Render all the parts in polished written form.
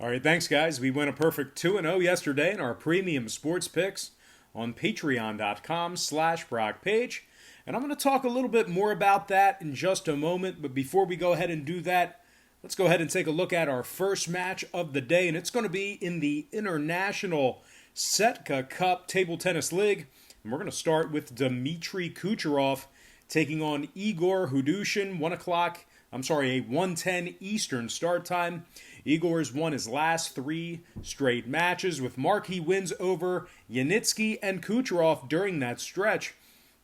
All right, thanks, guys. We went a perfect 2-0 yesterday in our premium sports picks on patreon.com/Brock Page. And I'm going to talk a little bit more about that in just a moment. But before we go ahead and do that, let's go ahead and take a look at our first match of the day. And it's going to be in the International Setka Cup Table Tennis League. And we're going to start with Dmitry Kucherov taking on Igor Hudushin, a 1:10 Eastern start time. Igor's won his last 3 straight matches with marquee wins over Yanitsky and Kucherov during that stretch.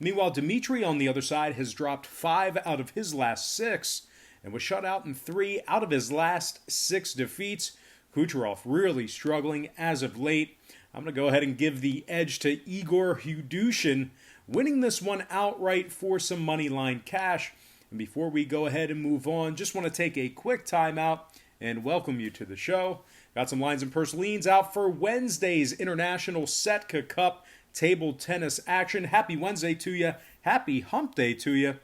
Meanwhile, Dmitry on the other side has dropped 5 out of his last 6 and was shut out in 3 out of his last 6 defeats. Kucherov really struggling as of late. I'm going to go ahead and give the edge to Igor Hudushin, winning this one outright for some money line cash. And before we go ahead and move on, just want to take a quick timeout and welcome you to the show. Got some lines and purslines out for Wednesday's International Setka Cup table tennis action. Happy Wednesday to you. Happy hump day to you.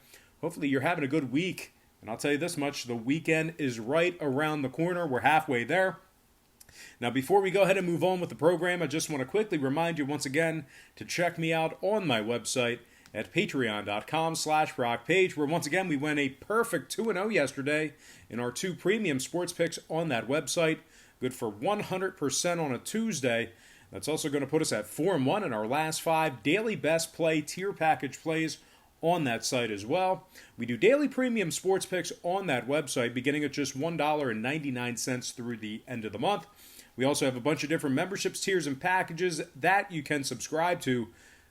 Hopefully you're having a good week. And I'll tell you this much, the weekend is right around the corner. We're halfway there. Now, before we go ahead and move on with the program, I just want to quickly remind you once again to check me out on my website at patreon.com/Brock Page, where once again we went a perfect 2-0 yesterday in our 2 premium sports picks on that website. Good for 100% on a Tuesday. That's also going to put us at 4-1 in our last 5 daily best play tier package plays on that site as well. We do daily premium sports picks on that website beginning at just $1.99 through the end of the month. We also have a bunch of different memberships, tiers, and packages that you can subscribe to.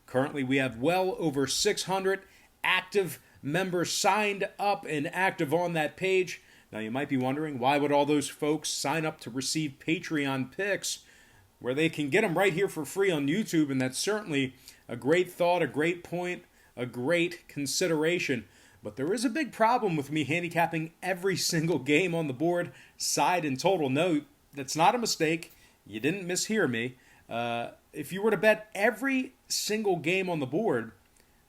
Currently, we have well over 600 active members signed up and active on that page. Now, you might be wondering, why would all those folks sign up to receive Patreon picks where they can get them right here for free on YouTube? And that's certainly a great thought, a great point, a great consideration. But there is a big problem with me handicapping every single game on the board, side and total. No, that's not a mistake. You didn't mishear me. If you were to bet every single game on the board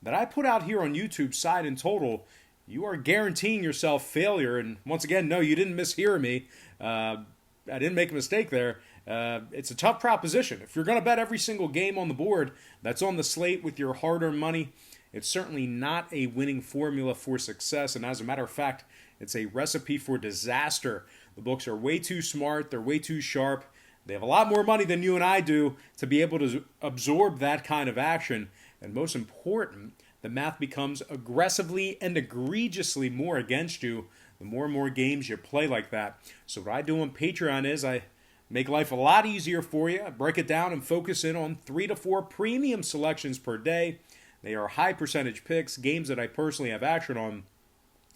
that I put out here on YouTube, side and total, you are guaranteeing yourself failure. And once again, no, you didn't mishear me. I didn't make a mistake there. It's a tough proposition. If you're going to bet every single game on the board that's on the slate with your hard-earned money, it's certainly not a winning formula for success. And as a matter of fact, it's a recipe for disaster. The books are way too smart. They're way too sharp. They have a lot more money than you and I do to be able to absorb that kind of action. And most important, the math becomes aggressively and egregiously more against you the more and more games you play like that. So what I do on Patreon is I make life a lot easier for you. I break it down and focus in on 3 to 4 premium selections per day. They are high percentage picks, games that I personally have action on.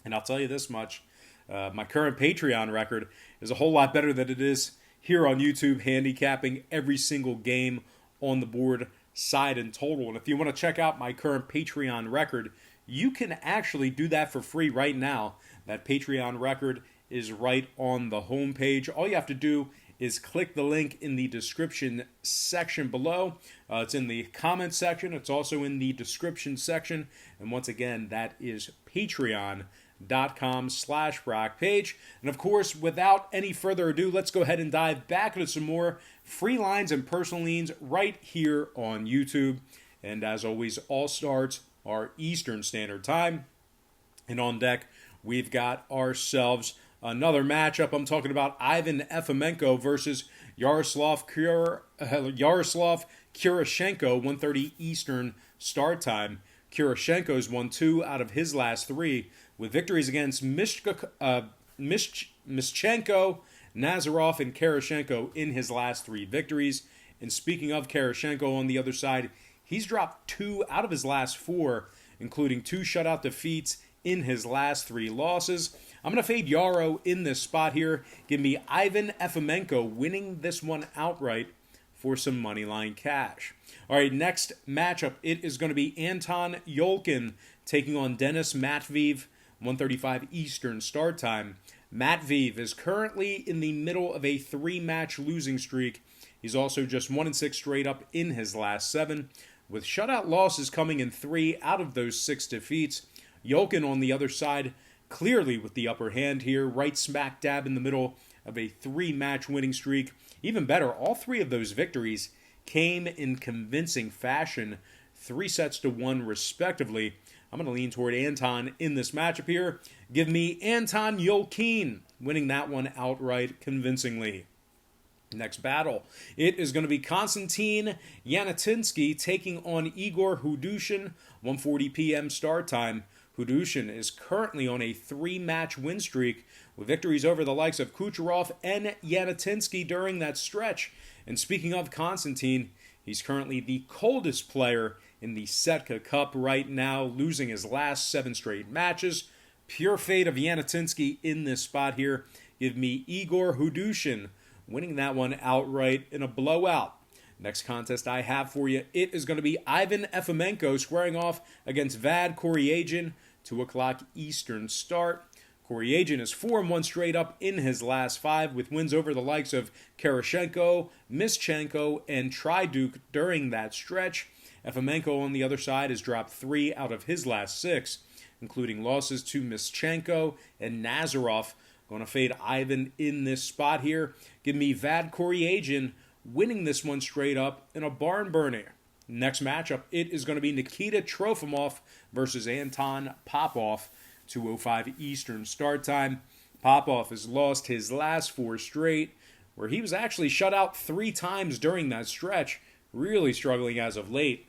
And I'll tell you this much, my current Patreon record is a whole lot better than it is here on YouTube, handicapping every single game on the board, side and total. And if you want to check out my current Patreon record, you can actually do that for free right now. That Patreon record is right on the homepage. All you have to do is click the link in the description section below. It's in the comment section. It's also in the description section. And once again, that is patreon.com/Brock Page. And of course, without any further ado, let's go ahead and dive back into some more free lines and personal leans right here on YouTube. And as always, all starts are Eastern Standard Time. And on deck, we've got ourselves another matchup. I'm talking about Ivan Efemenko versus Yaroslav Kurashenko, 1:30 Eastern start time. Kurashenko's won 2 out of his last 3, with victories against Mischenko, Nazarov, and Karashenko in his last 3 victories. And speaking of Karashenko on the other side, he's dropped 2 out of his last 4, including 2 shutout defeats in his last 3 losses. I'm going to fade Yaro in this spot here. Give me Ivan Efemenko winning this one outright for some moneyline cash. All right, next matchup, it is going to be Anton Yolkin taking on Denis Matveev, 1:35 Eastern start time. Matveev is currently in the middle of a 3-match losing streak. He's also just 1-6 straight up in his last 7, with shutout losses coming in 3 out of those 6 defeats. Yolkin on the other side, clearly with the upper hand here, right smack dab in the middle of a 3-match winning streak. Even better, all 3 of those victories came in convincing fashion, 3-1 respectively. I'm going to lean toward Anton in this matchup here. Give me Anton Yolkin winning that one outright convincingly. Next battle, it is going to be Konstantin Yanatinsky taking on Igor Hudushin, 1:40 p.m. start time. Hudushin is currently on a 3-match win streak with victories over the likes of Kucherov and Yanatinsky during that stretch. And speaking of Konstantin, he's currently the coldest player in the Setka Cup right now, losing his last 7 straight matches. Pure fate of Yanatinsky in this spot here. Give me Igor Hudushin winning that one outright in a blowout. Next contest I have for you, it is going to be Ivan Efemenko squaring off against Vad Koryagin, 2 o'clock Eastern start. Koryagin is 4-1 straight up in his last 5 with wins over the likes of Karashenko, Mischenko, and Triduk during that stretch. Efemenko on the other side has dropped 3 out of his last 6, including losses to Mischenko and Nazarov. Going to fade Ivan in this spot here. Give me Vad Koryagin winning this one straight up in a barn burner. Next matchup, it is going to be Nikita Trofimov versus Anton Popov, 2:05 Eastern start time. Popov has lost his last 4 straight, where he was actually shut out 3 times during that stretch, really struggling as of late.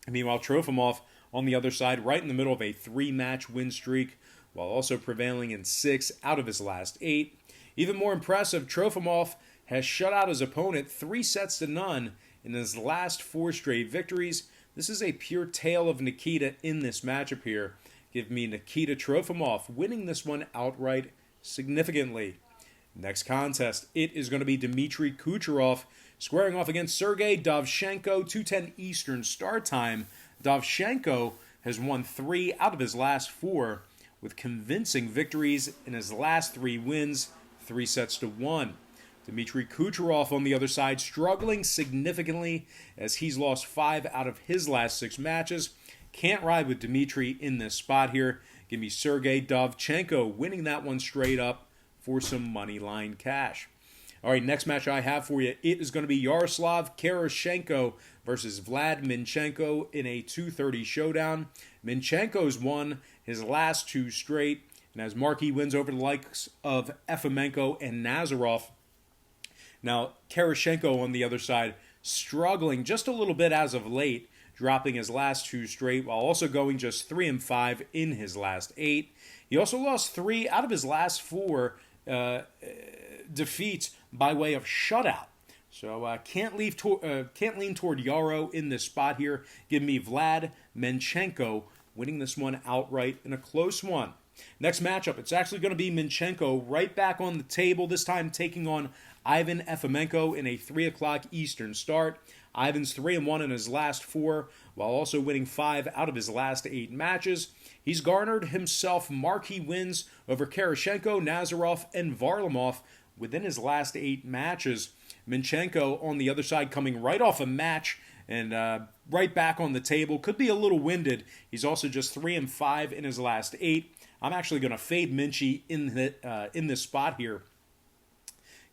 Meanwhile, Trofimov on the other side, right in the middle of a 3-match win streak, while also prevailing in 6 out of his last 8. Even more impressive, Trofimov has shut out his opponent 3-0 in his last 4 straight victories. This is a pure tale of Nikita in this matchup here. Give me Nikita Trofimov winning this one outright significantly. Next contest, it is going to be Dmitry Kucherov squaring off against Sergey Dovchenko, 2:10 Eastern start time. Dovchenko has won 3 out of his last 4 with convincing victories in his last 3 wins, 3-1. Dmitry Kucherov on the other side struggling significantly as he's lost 5 out of his last 6 matches. Can't ride with Dmitry in this spot here. Give me Sergey Dovchenko winning that one straight up for some money line cash. All right, next match I have for you, it is going to be Yaroslav Karashenko versus Vlad Minchenko in a 2:30 showdown. Minchenko's won his last 2 straight and has marquee wins over the likes of Efemenko and Nazarov. Now, Karashenko on the other side struggling just a little bit as of late, dropping his last 2 straight while also going just 3-5 in his last 8. He also lost 3 out of his last 4 defeats by way of shutout. So can't lean toward Yaro in this spot here. Give me Vlad Minchenko winning this one outright in a close one. Next matchup, it's actually going to be Minchenko right back on the table, this time taking on Ivan Efemenko in a 3 o'clock Eastern start. Ivan's 3-1 in his last 4, while also winning 5 out of his last 8 matches. He's garnered himself marquee wins over Karashenko, Nazarov, and Varlamov within his last 8 matches. Minchenko on the other side coming right off a match and right back on the table. Could be a little winded. He's also just 3-5 in his last 8. I'm actually going to fade Minchie in this spot here.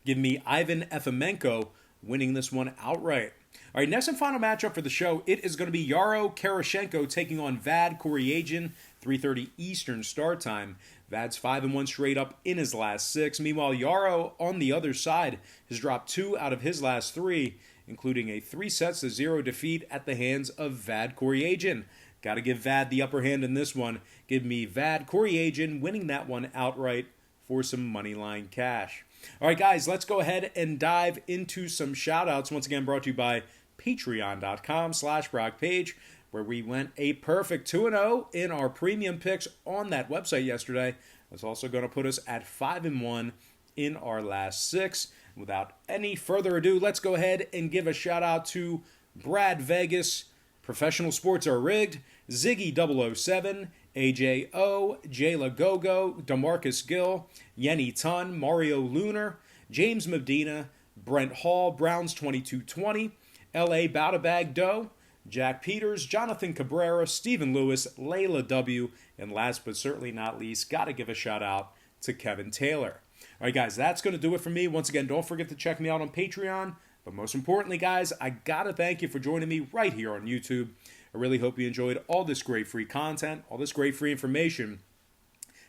Give me Ivan Efemenko winning this one outright. All right, next and final matchup for the show, it is going to be Yaro Karashenko taking on Vad Koryagin, 3:30 Eastern start time. Vad's 5-1 straight up in his last 6. Meanwhile, Yaro on the other side has dropped 2 out of his last 3, including a 3-0 defeat at the hands of Vad Koryagin. Got to give Vad the upper hand in this one. Give me Vad Koryagin winning that one outright for some moneyline cash. All right, guys, let's go ahead and dive into some shout-outs. Once again, brought to you by patreon.com/BrockPage, where we went a perfect 2-0 in our premium picks on that website yesterday. That's also going to put us at 5-1 in our last 6. Without any further ado, let's go ahead and give a shout-out to Brad Vegas, Professional Sports Are Rigged, Ziggy007, AJO, Jayla Gogo, DeMarcus Gill, Yenny Tun, Mario Lunar, James Medina, Brent Hall, Browns 2220, LA Bowdabag Doe, Jack Peters, Jonathan Cabrera, Stephen Lewis, Layla W., and last but certainly not least, got to give a shout out to Kevin Taylor. All right, guys, that's going to do it for me. Once again, don't forget to check me out on Patreon. But most importantly, guys, I got to thank you for joining me right here on YouTube. I really hope you enjoyed all this great free content, all this great free information.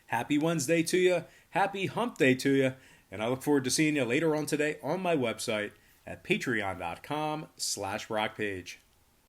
Happy Wednesday to you. Happy hump day to you. And I look forward to seeing you later on today on my website at patreon.com/rockpage.